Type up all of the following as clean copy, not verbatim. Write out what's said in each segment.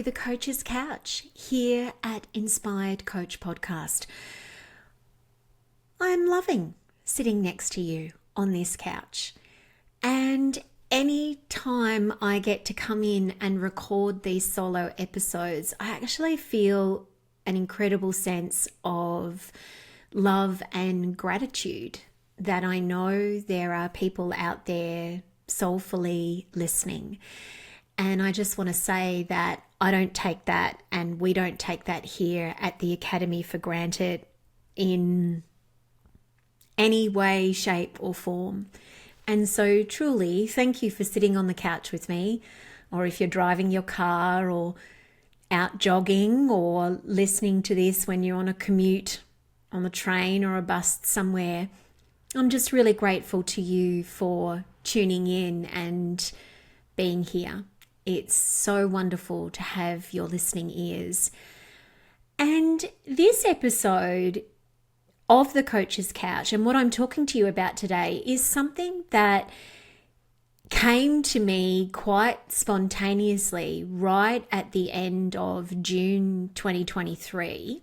the Coach's Couch here at Inspired Coach Podcast. I'm loving sitting next to you on this couch, and any time I get to come in and record these solo episodes, I actually feel an incredible sense of love and gratitude that I know there are people out there soulfully listening. And I just want to say that I don't take that, and we don't take that here at the Academy for granted in any way, shape or form. And so truly, thank you for sitting on the couch with me, or if you're driving your car or out jogging or listening to this when you're on a commute on the train or a bus somewhere. I'm just really grateful to you for tuning in and being here. It's so wonderful to have your listening ears. And this episode of the Coach's Couch, and what I'm talking to you about today, is something that came to me quite spontaneously right at the end of June 2023.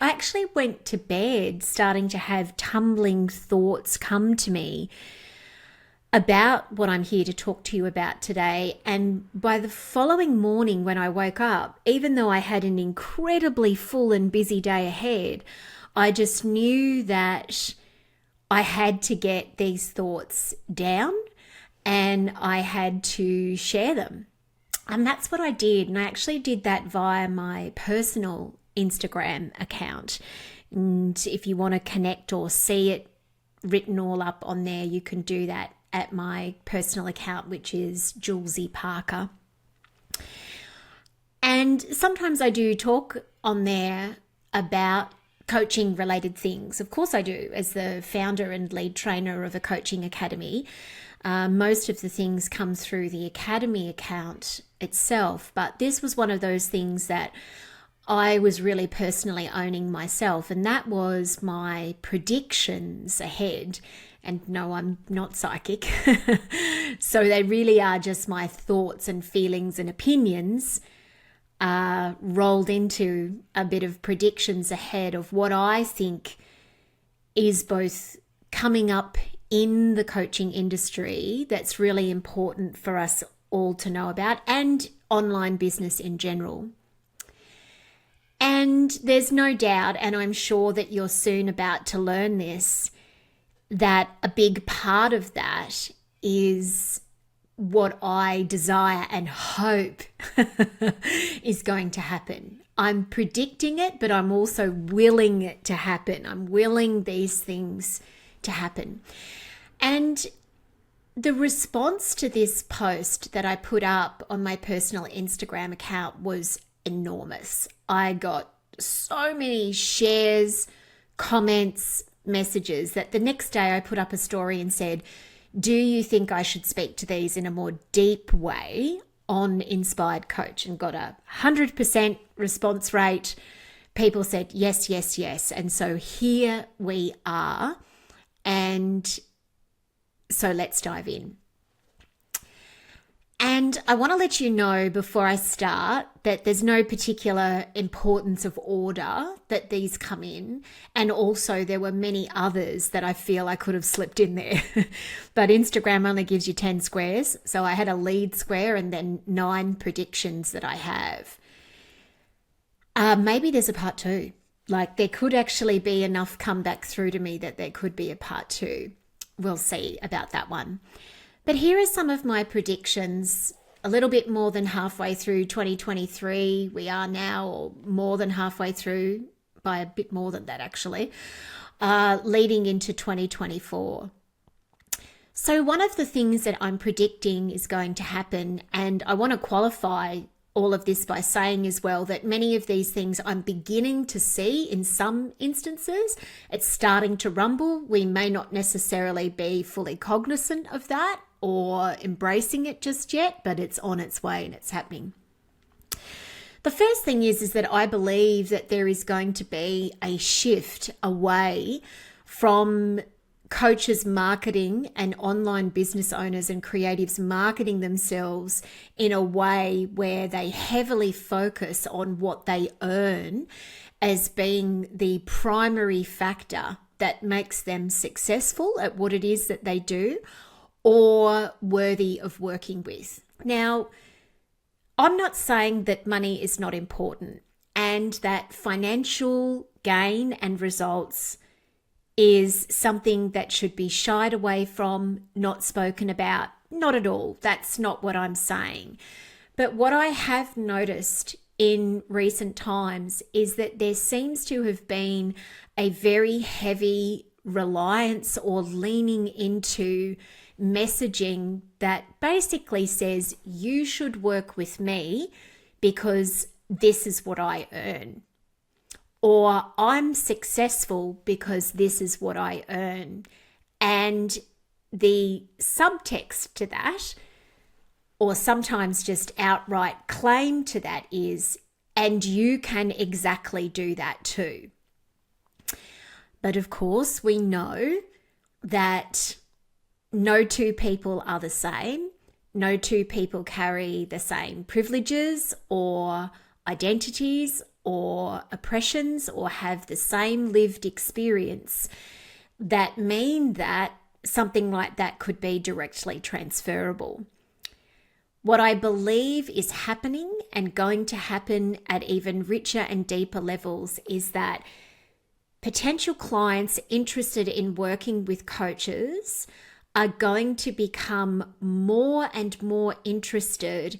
I actually went to bed starting to have tumbling thoughts come to me about what I'm here to talk to you about today. And by the following morning when I woke up, even though I had an incredibly full and busy day ahead, I just knew that I had to get these thoughts down and I had to share them. And that's what I did. And I actually did that via my personal Instagram account. And if you want to connect or see it written all up on there, you can do that at my personal account, which is Julesy Parker. And sometimes I do talk on there about coaching related things. Of course I do, as the founder and lead trainer of a coaching academy. Most of the things come through the academy account itself, but this was one of those things that I was really personally owning myself, and that was my predictions ahead. And no, I'm not psychic. So they really are just my thoughts and feelings and opinions rolled into a bit of predictions ahead of what I think is both coming up in the coaching industry that's really important for us all to know about, and online business in general. And there's no doubt, and I'm sure that you're soon about to learn this, that a big part of that is what I desire and hope is going to happen. I'm predicting it, but I'm also willing it to happen. I'm willing these things to happen. And the response to this post that I put up on my personal Instagram account was enormous. I got so many shares, comments, messages that the next day I put up a story and said, do you think I should speak to these in a more deep way on Inspired Coach? And got a 100% response rate. People said yes, yes, yes. And so here we are. And so let's dive in. And I want to let you know before I start that there's no particular importance of order that these come in. And also there were many others that I feel I could have slipped in there. But Instagram only gives you 10 squares. So I had a lead square and then 9 predictions that I have. Maybe there's a part 2. Like there could actually be enough come back through to me that there could be a part 2. We'll see about that one. But here are some of my predictions, a little bit more than halfway through 2023. We are now, or more than halfway through, by a bit more than that actually, leading into 2024. So one of the things that I'm predicting is going to happen, and I want to qualify all of this by saying as well that many of these things I'm beginning to see in some instances. It's starting to rumble. We may not necessarily be fully cognizant of that or embracing it just yet, but it's on its way and it's happening. The first thing is that I believe that there is going to be a shift away from coaches marketing and online business owners and creatives marketing themselves in a way where they heavily focus on what they earn as being the primary factor that makes them successful at what it is that they do or worthy of working with. Now, I'm not saying that money is not important and that financial gain and results is something that should be shied away from, not spoken about. Not at all. That's not what I'm saying. But what I have noticed in recent times is that there seems to have been a very heavy reliance or leaning into messaging that basically says you should work with me because this is what I earn, or I'm successful because this is what I earn. And the subtext to that, or sometimes just outright claim to that, is, and you can exactly do that too. But of course, we know that no two people are the same. No two people carry the same privileges or identities or oppressions or have the same lived experience that mean that something like that could be directly transferable. What I believe is happening and going to happen at even richer and deeper levels is that potential clients interested in working with coaches are going to become more and more interested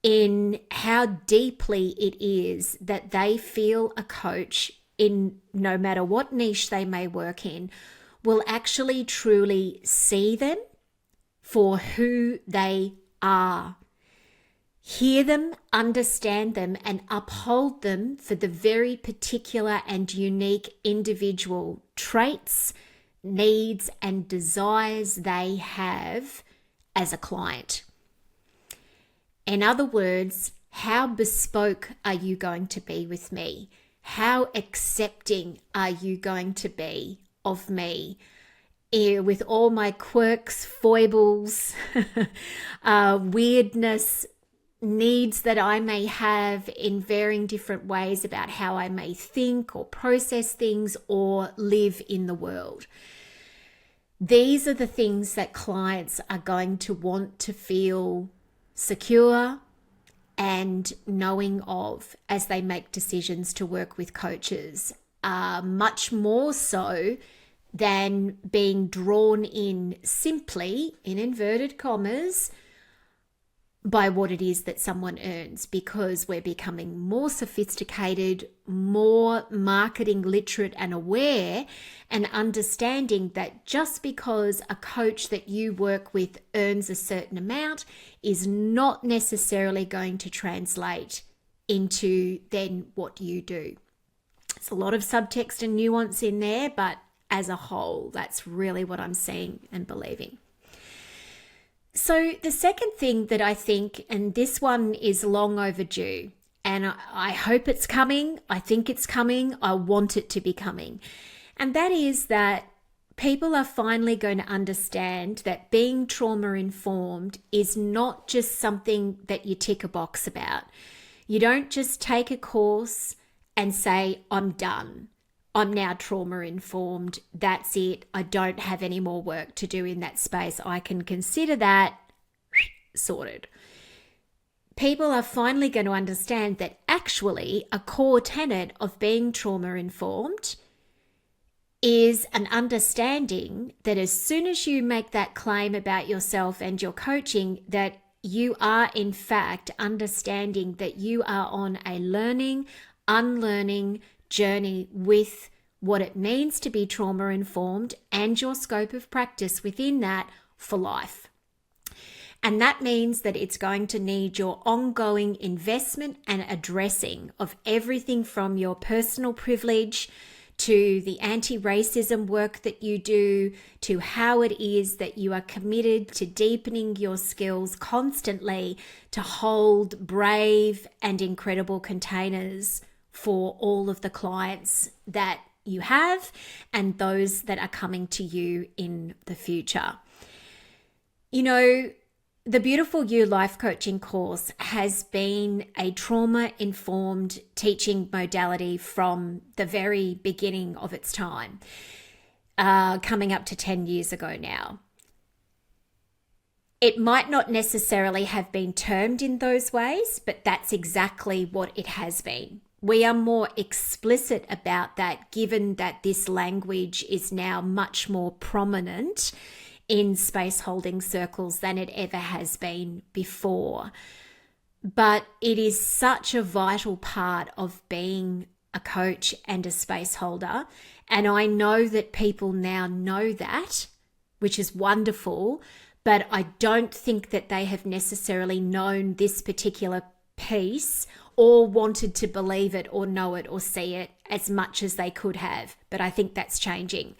in how deeply it is that they feel a coach, in no matter what niche they may work in, will actually truly see them for who they are. Hear them, understand them, and uphold them for the very particular and unique individual traits, needs, and desires they have as a client. In other words, how bespoke are you going to be with me? How accepting are you going to be of me? With all my quirks, foibles, weirdness, needs that I may have in varying different ways about how I may think or process things or live in the world. These are the things that clients are going to want to feel secure and knowing of as they make decisions to work with coaches, much more so than being drawn in simply, in inverted commas, by what it is that someone earns, because we're becoming more sophisticated, more marketing literate and aware, and understanding that just because a coach that you work with earns a certain amount is not necessarily going to translate into then what you do. It's a lot of subtext and nuance in there, but as a whole, that's really what I'm seeing and believing. So the second thing that I think, and this one is long overdue, and I hope it's coming, I think it's coming, I want it to be coming, and that is that people are finally going to understand that being trauma-informed is not just something that you tick a box about. You don't just take a course and say, I'm done. I'm now trauma-informed. That's it. I don't have any more work to do in that space. I can consider that sorted. People are finally going to understand that actually a core tenet of being trauma-informed is an understanding that as soon as you make that claim about yourself and your coaching, that you are in fact understanding that you are on a learning, unlearning journey with what it means to be trauma-informed and your scope of practice within that for life. And that means that it's going to need your ongoing investment and addressing of everything from your personal privilege to the anti-racism work that you do, to how it is that you are committed to deepening your skills constantly to hold brave and incredible containers for all of the clients that you have and those that are coming to you in the future. You know, the Beautiful You Life Coaching course has been a trauma-informed teaching modality from the very beginning of its time, coming up to 10 years ago now. It might not necessarily have been termed in those ways, but that's exactly what it has been. We are more explicit about that, given that this language is now much more prominent in space holding circles than it ever has been before. But it is such a vital part of being a coach and a space holder. And I know that people now know that, which is wonderful, but I don't think that they have necessarily known this particular piece or wanted to believe it or know it or see it as much as they could have. But I think that's changing.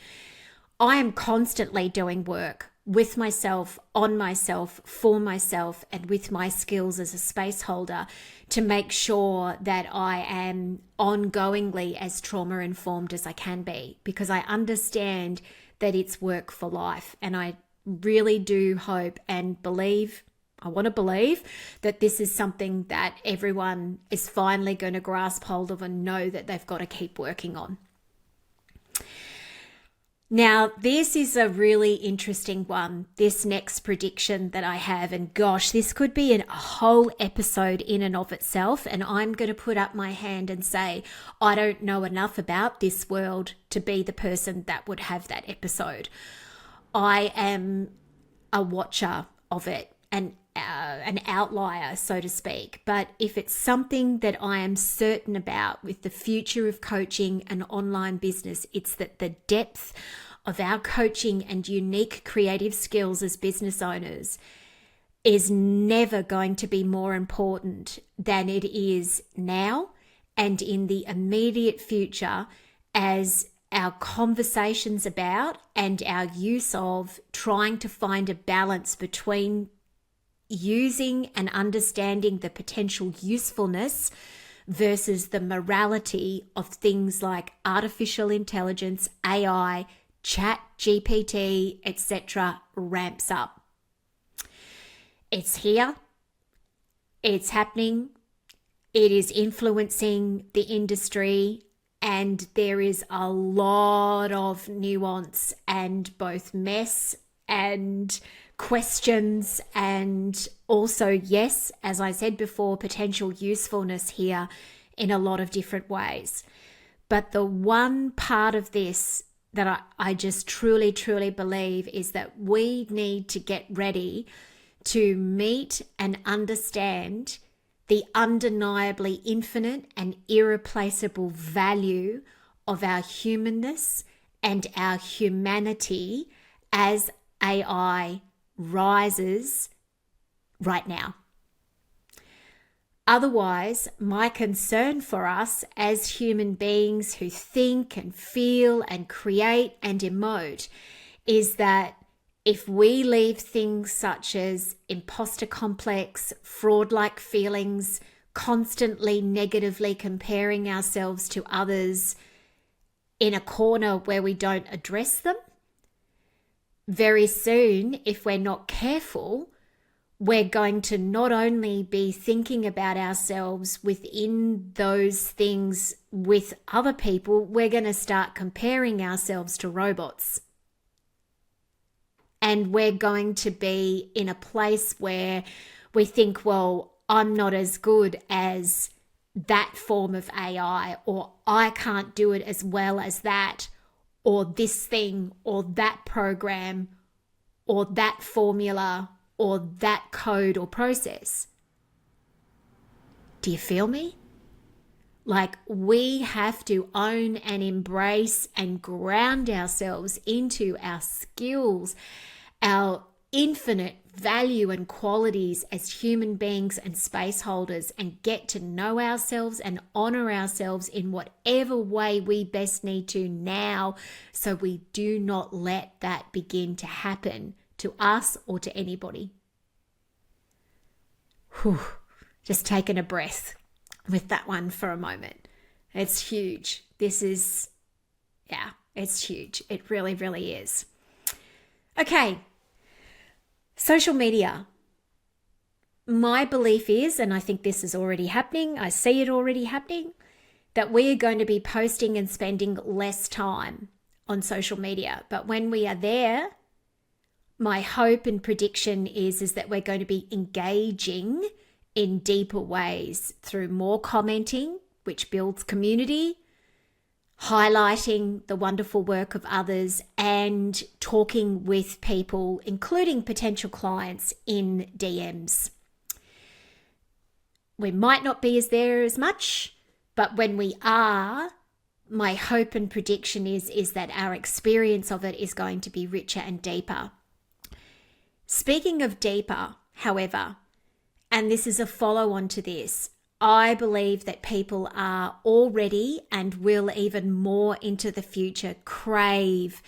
I am constantly doing work with myself, on myself, for myself, and with my skills as a space holder to make sure that I am ongoingly as trauma informed as I can be, because I understand that it's work for life. And I really do hope and believe, I want to believe that this is something that everyone is finally going to grasp hold of and know that they've got to keep working on. Now, this is a really interesting one, this next prediction that I have. And gosh, this could be a whole episode in and of itself. And I'm going to put up my hand and say, I don't know enough about this world to be the person that would have that episode. I am a watcher of it and an outlier, so to speak. But if it's something that I am certain about with the future of coaching and online business, it's that the depth of our coaching and unique creative skills as business owners is never going to be more important than it is now and in the immediate future, as our conversations about and our use of trying to find a balance between using and understanding the potential usefulness versus the morality of things like artificial intelligence, AI, chat, GPT, etc. ramps up. It's here. It's happening. It is influencing the industry, and there is a lot of nuance and both mess and questions, and also, yes, as I said before, potential usefulness here in a lot of different ways. But the one part of this that I just truly, truly believe is that we need to get ready to meet and understand the undeniably infinite and irreplaceable value of our humanness and our humanity as AI rises right now. Otherwise, my concern for us as human beings who think and feel and create and emote is that if we leave things such as imposter complex, fraud-like feelings, constantly negatively comparing ourselves to others in a corner where we don't address them, very soon, if we're not careful, we're going to not only be thinking about ourselves within those things with other people, we're going to start comparing ourselves to robots. And we're going to be in a place where we think, well, I'm not as good as that form of AI, or I can't do it as well as that, or this thing, or that program, or that formula, or that code or process. Do you feel me? Like, we have to own and embrace and ground ourselves into our skills, our infinite value and qualities as human beings and space holders, and get to know ourselves and honor ourselves in whatever way we best need to now, so we do not let that begin to happen to us or to anybody. Whew. Just taking a breath with that one for a moment. It's huge. This is Yeah, it's huge. It really, really is. Okay, social media. My belief is, and I think this is already happening, I see it already happening, that we are going to be posting and spending less time on social media. But when we are there, my hope and prediction is that we're going to be engaging in deeper ways through more commenting, which builds community, highlighting the wonderful work of others, and talking with people, including potential clients, in DMs. We might not be there as much, but when we are, my hope and prediction is that our experience of it is going to be richer and deeper. Speaking of deeper, however, and this is a follow-on to this, I believe that people are already and will even more into the future crave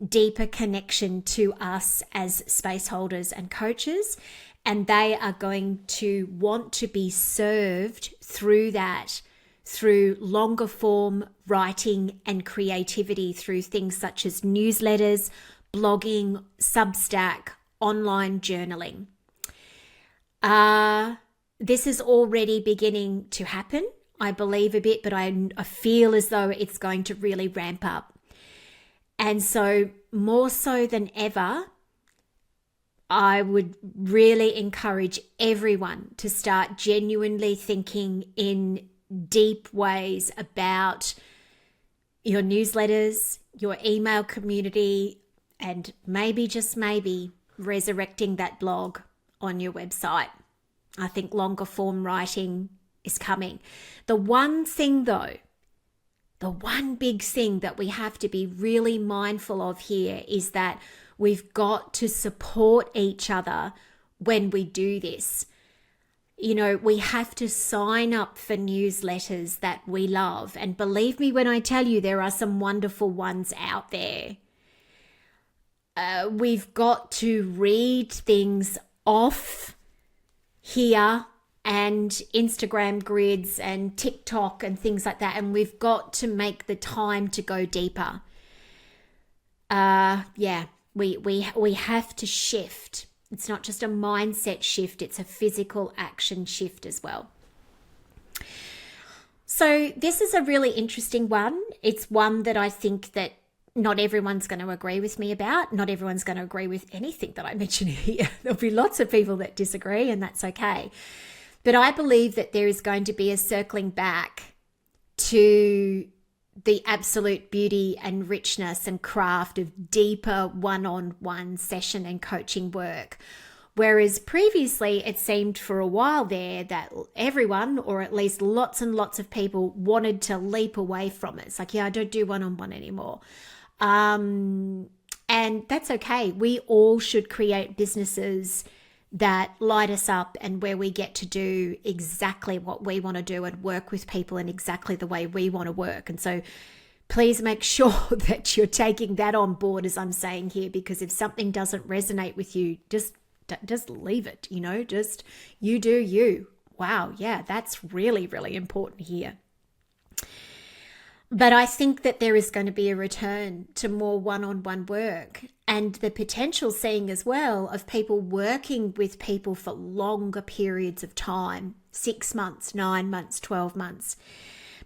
deeper connection to us as space holders and coaches, and they are going to want to be served through that, through longer form writing and creativity, through things such as newsletters, blogging, Substack, online journaling. This is already beginning to happen, I believe a bit, but I feel as though it's going to really ramp up. And so more so than ever, I would really encourage everyone to start genuinely thinking in deep ways about your newsletters, your email community, and maybe, just maybe, resurrecting that blog on your website. I think longer form writing is coming. The one thing though, the one big thing that we have to be really mindful of here is that we've got to support each other when we do this. You know, we have to sign up for newsletters that we love. And believe me when I tell you, there are some wonderful ones out there. We've got to read things off here and Instagram grids and TikTok and things like that. And we've got to make the time to go deeper. We have to shift. It's not just a mindset shift, it's a physical action shift as well. So this is a really interesting one. It's one that I think that not everyone's going to agree with me about. Not everyone's going to agree with anything that I mention here. There'll be lots of people that disagree, and that's okay. But I believe that there is going to be a circling back to the absolute beauty and richness and craft of deeper one-on-one session and coaching work. Whereas previously it seemed for a while there that everyone, or at least lots and lots of people, wanted to leap away from it. It's like, yeah, I don't do one-on-one anymore. And that's okay. We all should create businesses that light us up and where we get to do exactly what we want to do and work with people in exactly the way we want to work. And so please make sure that you're taking that on board, as I'm saying here, because if something doesn't resonate with you, just leave it, just you do you. Wow. Yeah, that's really, really important here. But I think that there is going to be a return to more one-on-one work, and the potential seeing as well of people working with people for longer periods of time, 6 months, 9 months, 12 months.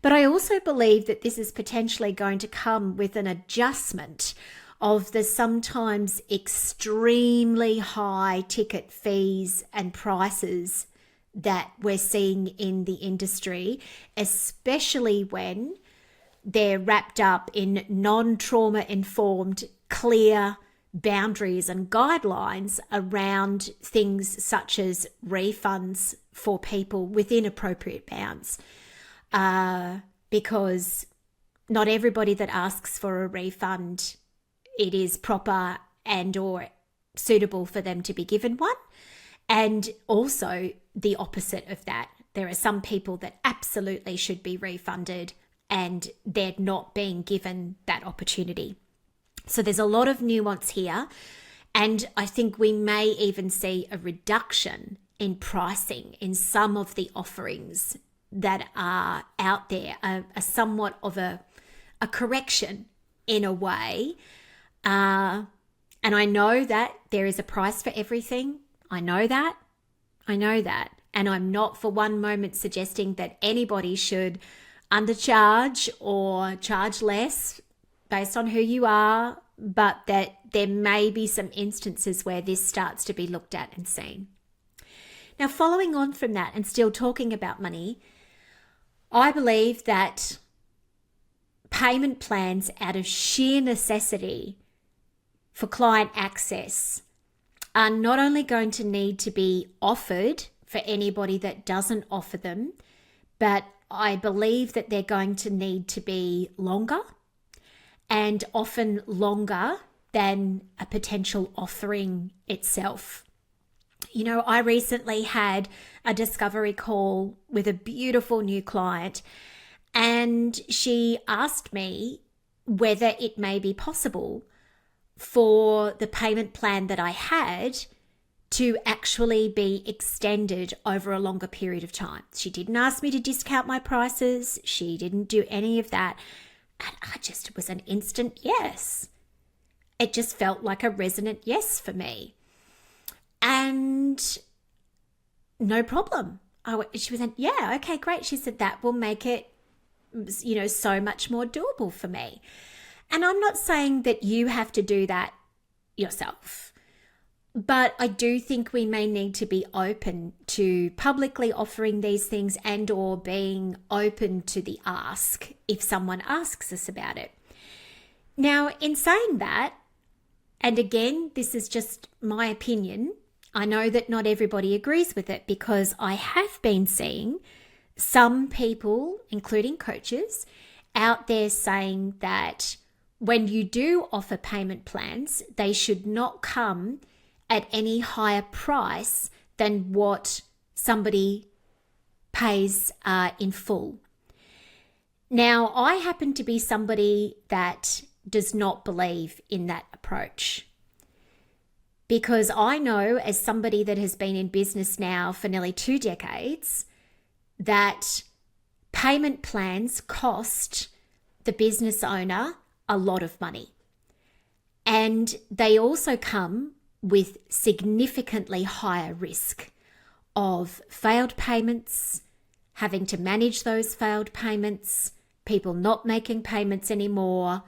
But I also believe that this is potentially going to come with an adjustment of the sometimes extremely high ticket fees and prices that we're seeing in the industry, especially when they're wrapped up in non-trauma informed, clear boundaries and guidelines around things such as refunds for people within appropriate bounds. Because not everybody that asks for a refund, it is proper and or suitable for them to be given one. And also the opposite of that. There are some people that absolutely should be refunded and they're not being given that opportunity. So there's a lot of nuance here. And I think we may even see a reduction in pricing in some of the offerings that are out there, a somewhat of a correction in a way. And I know that there is a price for everything. I know that. And I'm not for one moment suggesting that anybody should undercharge or charge less based on who you are, but that there may be some instances where this starts to be looked at and seen. Now, following on from that and still talking about money, I believe that payment plans out of sheer necessity for client access are not only going to need to be offered for anybody that doesn't offer them, but I believe that they're going to need to be longer, and often longer than a potential offering itself. You know, I recently had a discovery call with a beautiful new client, and she asked me whether it may be possible for the payment plan that I had to actually be extended over a longer period of time. She didn't ask me to discount my prices. She didn't do any of that. And it was an instant yes. It just felt like a resonant yes for me. And no problem. She was like, yeah, okay, great. She said that will make it, so much more doable for me. And I'm not saying that you have to do that yourself, but I do think we may need to be open to publicly offering these things and or being open to the ask if someone asks us about it. Now, in saying that, and again, this is just my opinion, I know that not everybody agrees with it, because I have been seeing some people, including coaches, out there saying that when you do offer payment plans, they should not come at any higher price than what somebody pays in full. Now, I happen to be somebody that does not believe in that approach, because I know, as somebody that has been in business now for nearly 2 decades, that payment plans cost the business owner a lot of money. And they also come with significantly higher risk of failed payments, having to manage those failed payments, people not making payments anymore,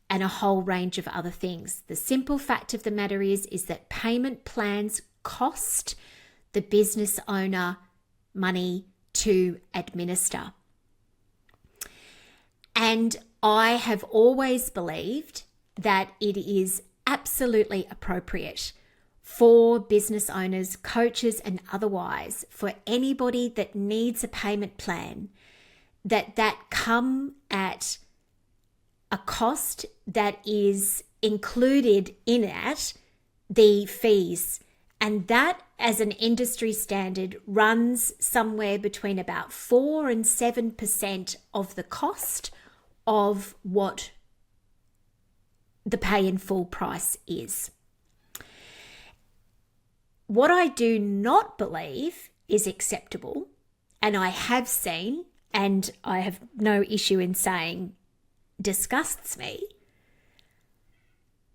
and a whole range of other things. The simple fact of the matter is that payment plans cost the business owner money to administer. And I have always believed that it is absolutely appropriate for business owners, coaches, and otherwise, for anybody that needs a payment plan, that come at a cost that is included in it the fees. And that, as an industry standard, runs somewhere between about 4 and 7% of the cost of what the pay in full price is. What I do not believe is acceptable, and I have seen, and I have no issue in saying disgusts me.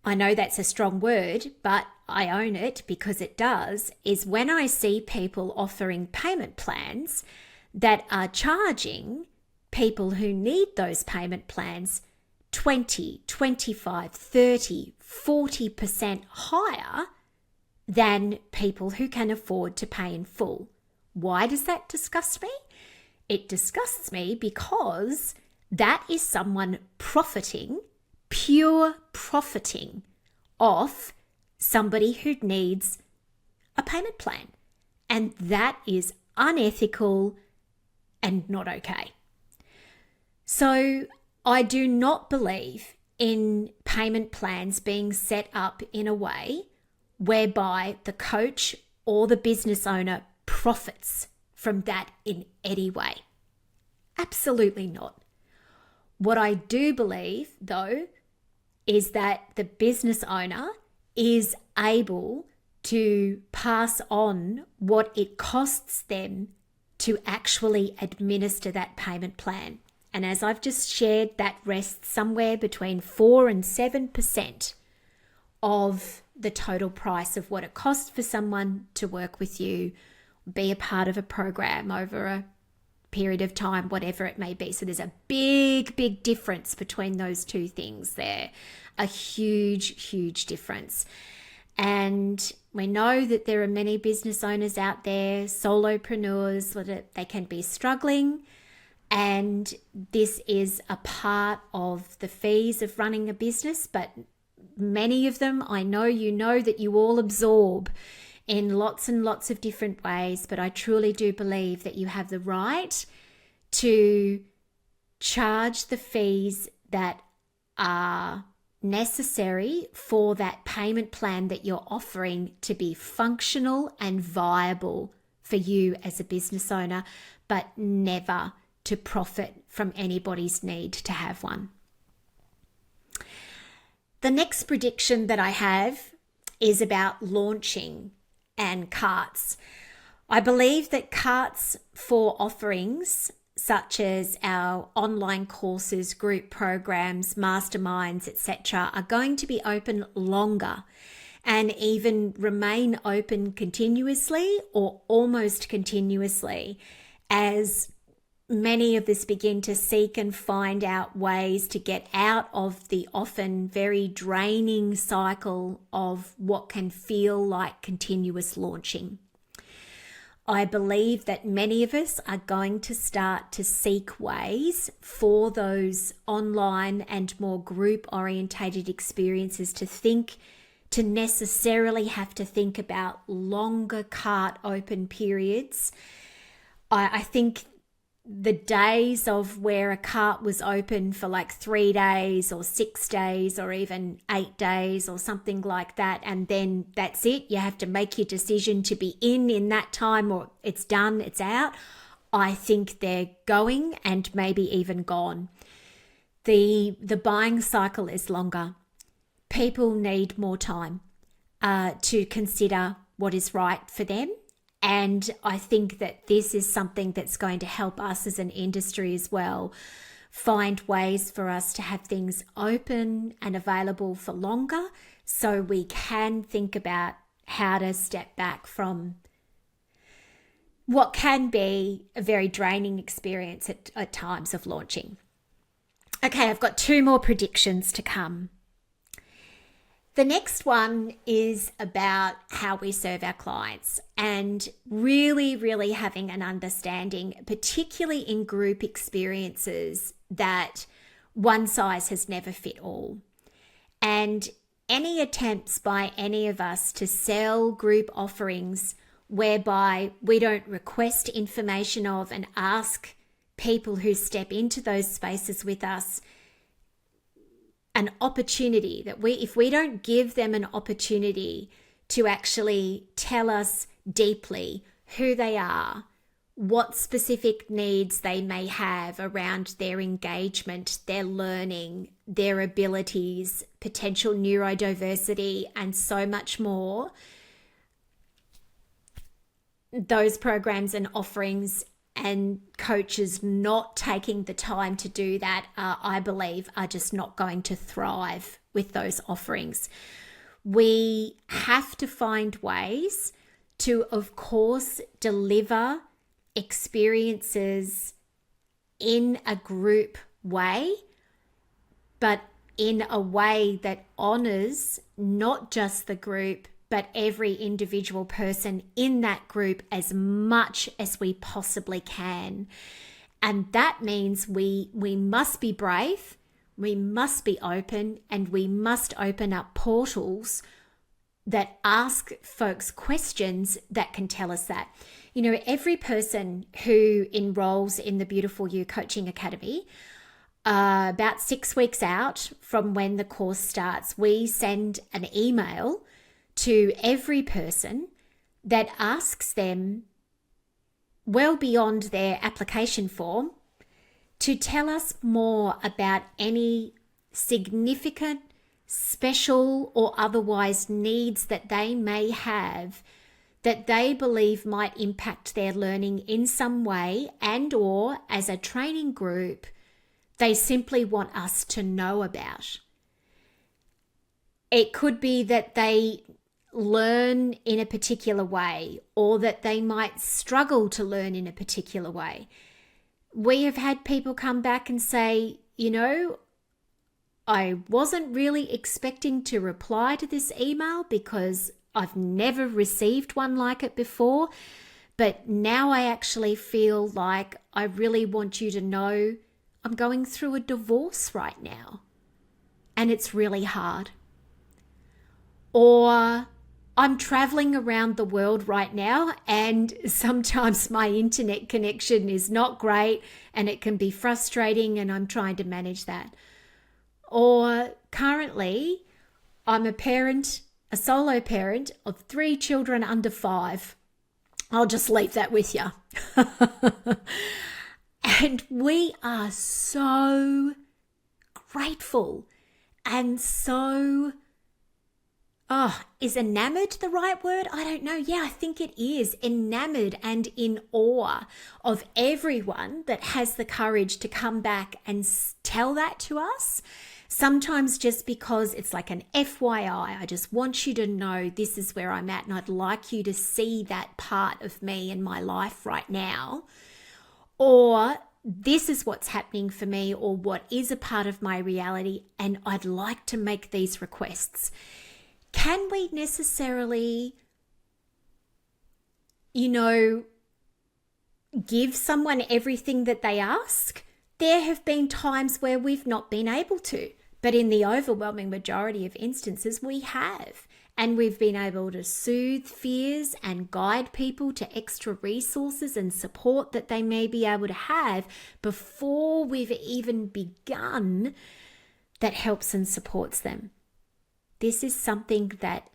I know that's a strong word, but I own it because it does, is when I see people offering payment plans that are charging people who need those payment plans 20, 25, 30, 40% higher than people who can afford to pay in full. Why does that disgust me? It disgusts me because that is someone profiting, pure profiting off somebody who needs a payment plan. And that is unethical and not okay. So I do not believe in payment plans being set up in a way whereby the coach or the business owner profits from that in any way. Absolutely not. What I do believe, though, is that the business owner is able to pass on what it costs them to actually administer that payment plan. And as I've just shared, that rests somewhere between 4 and 7% of the total price of what it costs for someone to work with you, be a part of a program over a period of time, whatever it may be. So there's a big difference between those two things there. A huge difference. And we know that there are many business owners out there, solopreneurs, that they can be struggling. And this is a part of the fees of running a business, but many of them, I know that you all absorb in lots and lots of different ways, but I truly do believe that you have the right to charge the fees that are necessary for that payment plan that you're offering to be functional and viable for you as a business owner, but never to profit from anybody's need to have one. The next prediction that I have is about launching and carts. I believe that carts for offerings such as our online courses, group programs, masterminds, etc., are going to be open longer and even remain open continuously or almost continuously as many of us begin to seek and find out ways to get out of the often very draining cycle of what can feel like continuous launching. I believe that many of us are going to start to seek ways for those online and more group-orientated experiences to necessarily have to think about longer cart open periods. I think the days of where a cart was open for like 3 days or 6 days or even 8 days or something like that, and then that's it, you have to make your decision to be in that time, or it's done, it's out. I think they're going and maybe even gone. The buying cycle is longer. People need more time to consider what is right for them. And I think that this is something that's going to help us as an industry as well, find ways for us to have things open and available for longer so we can think about how to step back from what can be a very draining experience at times of launching. Okay, I've got 2 more predictions to come. The next one is about how we serve our clients and really having an understanding, particularly in group experiences, that one size has never fit all. And any attempts by any of us to sell group offerings whereby we don't request information of and ask people who step into those spaces with us an opportunity, that if we don't give them an opportunity to actually tell us deeply who they are, what specific needs they may have around their engagement, their learning, their abilities, potential neurodiversity, and so much more, those programs and offerings and coaches not taking the time to do that, I believe, are just not going to thrive with those offerings. We have to find ways to, of course, deliver experiences in a group way, but in a way that honors not just the group, but every individual person in that group as much as we possibly can. And that means we must be brave, we must be open, and we must open up portals that ask folks questions that can tell us that. You know, every person who enrolls in the Beautiful You Coaching Academy, about 6 weeks out from when the course starts, we send an email to every person that asks them, well beyond their application form, to tell us more about any significant, special, or otherwise needs that they may have that they believe might impact their learning in some way, and or as a training group they simply want us to know about. It could be that they learn in a particular way, or that they might struggle to learn in a particular way. We have had people come back and say, I wasn't really expecting to reply to this email because I've never received one like it before, but now I actually feel like I really want you to know I'm going through a divorce right now, and it's really hard. Or I'm traveling around the world right now, and sometimes my internet connection is not great and it can be frustrating, and I'm trying to manage that. Or currently I'm a solo parent of 3 children under 5. I'll just leave that with you. And we are so grateful and so, is enamored the right word? I don't know. Yeah, I think it is. Enamored and in awe of everyone that has the courage to come back and tell that to us. Sometimes just because it's like an FYI, I just want you to know this is where I'm at, and I'd like you to see that part of me in my life right now. Or this is what's happening for me, or what is a part of my reality, and I'd like to make these requests. Can we necessarily, give someone everything that they ask? There have been times where we've not been able to, but in the overwhelming majority of instances, we have. And we've been able to soothe fears and guide people to extra resources and support that they may be able to have before we've even begun, that helps and supports them. This is something that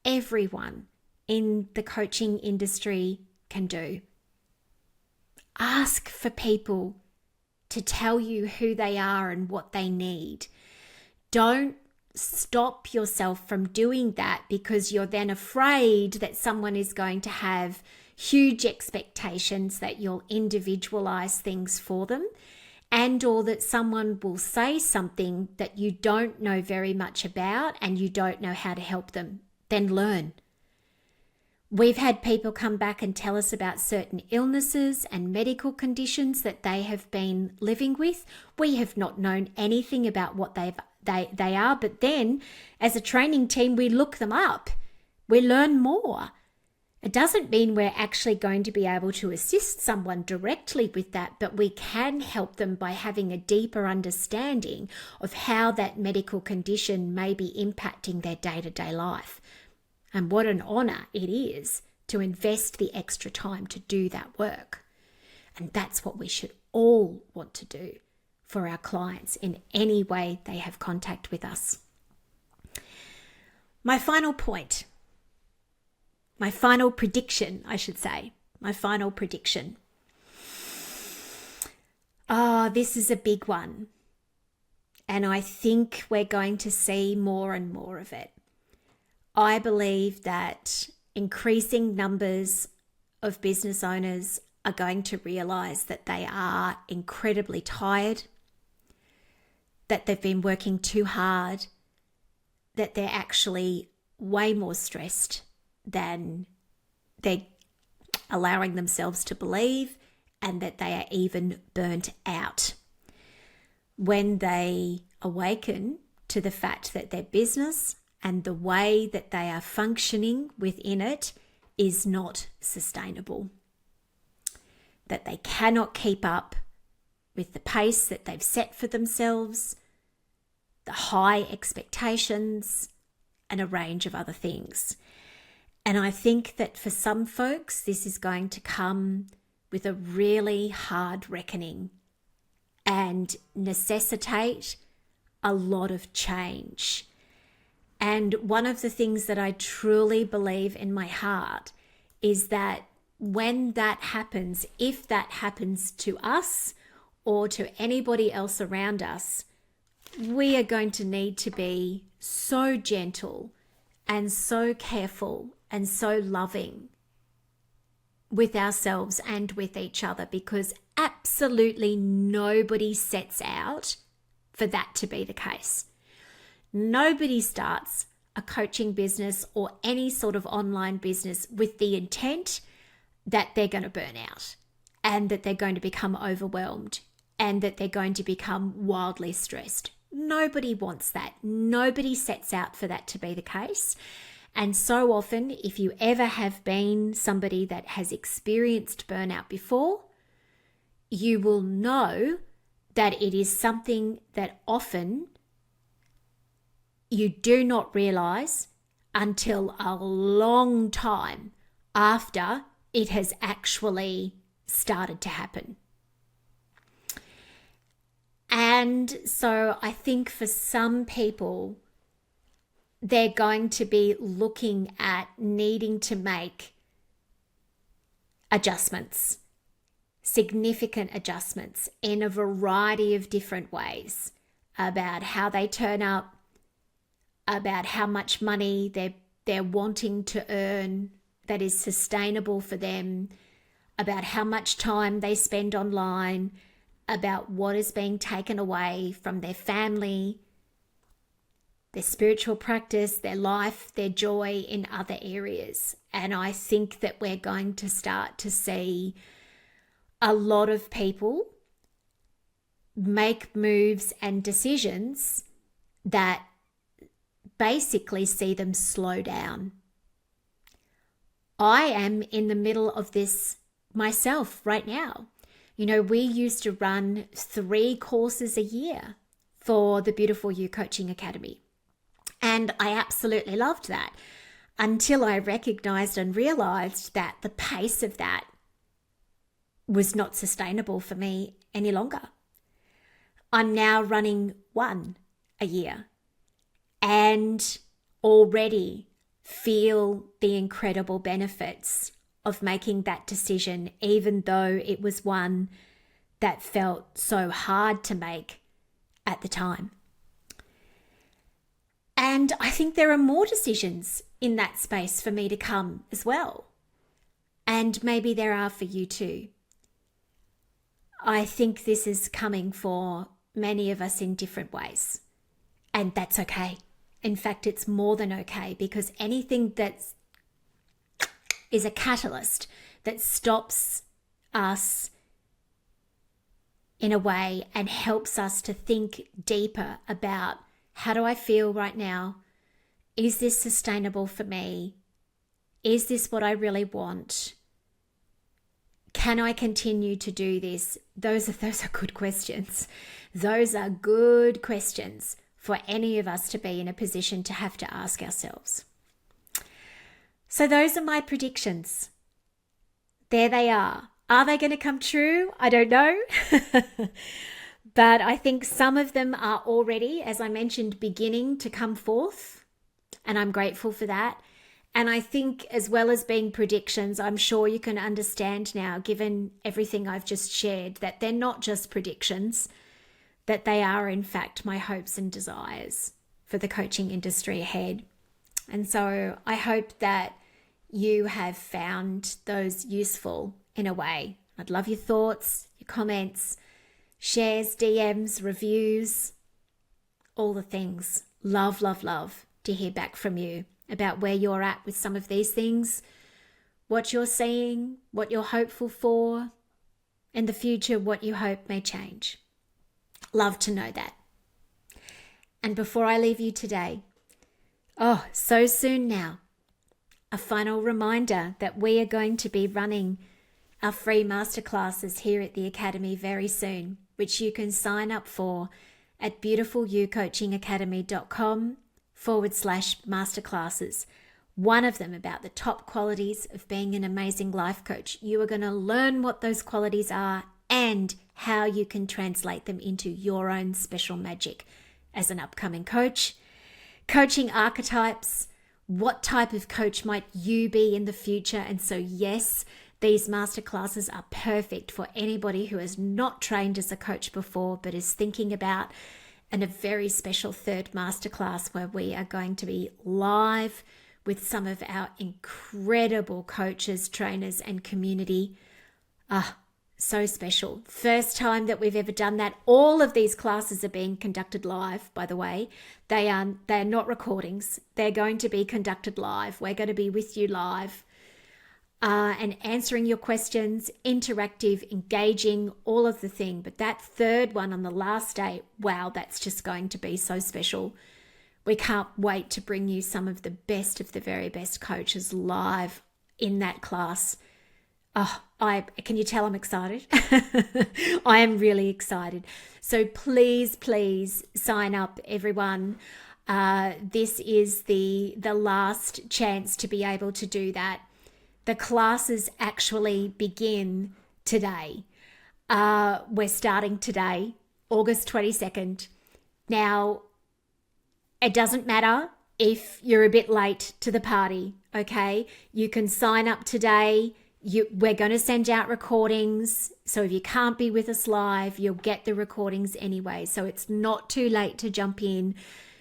everyone in the coaching industry can do. Ask for people to tell you who they are and what they need. Don't stop yourself from doing that because you're then afraid that someone is going to have huge expectations that you'll individualize things for them, and or that someone will say something that you don't know very much about and you don't know how to help them. Then learn. We've had people come back and tell us about certain illnesses and medical conditions that they have been living with. We have not known anything about what they are, but then as a training team, we look them up. We learn more. It doesn't mean we're actually going to be able to assist someone directly with that, but we can help them by having a deeper understanding of how that medical condition may be impacting their day-to-day life. And what an honor it is to invest the extra time to do that work. And that's what we should all want to do for our clients in any way they have contact with us. My final point, my final prediction. This is a big one. And I think we're going to see more and more of it. I believe that increasing numbers of business owners are going to realize that they are incredibly tired, that they've been working too hard, that they're actually way more stressed than they're allowing themselves to believe, and that they are even burnt out. When they awaken to the fact that their business and the way that they are functioning within it is not sustainable, that they cannot keep up with the pace that they've set for themselves, the high expectations, and a range of other things. And I think that for some folks, this is going to come with a really hard reckoning and necessitate a lot of change. And one of the things that I truly believe in my heart is that when that happens, if that happens to us or to anybody else around us, we are going to need to be so gentle and so careful and so loving with ourselves and with each other, because absolutely nobody sets out for that to be the case. Nobody starts a coaching business or any sort of online business with the intent that they're going to burn out and that they're going to become overwhelmed and that they're going to become wildly stressed. Nobody wants that. Nobody sets out for that to be the case. And so often, if you ever have been somebody that has experienced burnout before, you will know that it is something that often you do not realize until a long time after it has actually started to happen. And so I think for some people, they're going to be looking at needing to make adjustments, significant adjustments in a variety of different ways about how they turn up, about how much money they're wanting to earn that is sustainable for them, about how much time they spend online, about what is being taken away from their family, their spiritual practice, their life, their joy in other areas. And I think that we're going to start to see a lot of people make moves and decisions that basically see them slow down. I am in the middle of this myself right now. You know, we used to run 3 courses a year for the Beautiful You Coaching Academy. And I absolutely loved that until I recognized and realized that the pace of that was not sustainable for me any longer. I'm now running 1 a year and already feel the incredible benefits of making that decision, even though it was one that felt so hard to make at the time. And I think there are more decisions in that space for me to come as well. And maybe there are for you too. I think this is coming for many of us in different ways. And that's okay. In fact, it's more than okay, because anything that is a catalyst that stops us in a way and helps us to think deeper about, how do I feel right now? Is this sustainable for me? Is this what I really want? Can I continue to do this? Those are good questions. Those are good questions for any of us to be in a position to have to ask ourselves. So those are my predictions. There they are. Are they going to come true? I don't know. But I think some of them are already, as I mentioned, beginning to come forth. And I'm grateful for that. And I think, as well as being predictions, I'm sure you can understand now, given everything I've just shared, that they're not just predictions, that they are in fact my hopes and desires for the coaching industry ahead. And so I hope that you have found those useful in a way. I'd love your thoughts, your comments, shares, DMs, reviews, all the things. Love, love, love to hear back from you about where you're at with some of these things, what you're seeing, what you're hopeful for, in the future, what you hope may change. Love to know that. And before I leave you today, so soon now, a final reminder that we are going to be running our free masterclasses here at the Academy very soon, which you can sign up for at beautifulyoucoachingacademy.com/masterclasses. One of them about the top qualities of being an amazing life coach. You are going to learn what those qualities are and how you can translate them into your own special magic as an upcoming coach. Coaching archetypes. What type of coach might you be in the future? And so, yes, these masterclasses are perfect for anybody who has not trained as a coach before, but is thinking about, and a very special third masterclass where we are going to be live with some of our incredible coaches, trainers, and community. So special. First time that we've ever done that. All of these classes are being conducted live, by the way. They're not recordings. They're going to be conducted live. We're going to be with you live and answering your questions, interactive, engaging, all of the thing. But that third one on the last day, wow, that's just going to be so special. We can't wait to bring you some of the very best coaches live in that class. Can you tell I'm excited? I am really excited. So please sign up, everyone. This is the last chance to be able to do that. The classes actually begin today. We're starting today, August 22nd. Now, it doesn't matter if you're a bit late to the party, okay? You can sign up today. We're going to send out recordings. So if you can't be with us live, you'll get the recordings anyway. So it's not too late to jump in,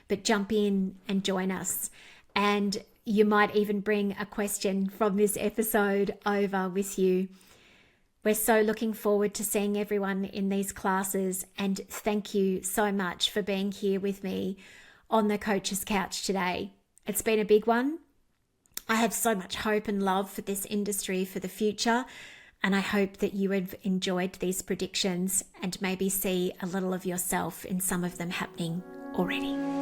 but jump in and join us. And you might even bring a question from this episode over with you. We're so looking forward to seeing everyone in these classes. And thank you so much for being here with me on the Coach's Couch today. It's been a big one. I have so much hope and love for this industry for the future, and I hope that you have enjoyed these predictions and maybe see a little of yourself in some of them happening already.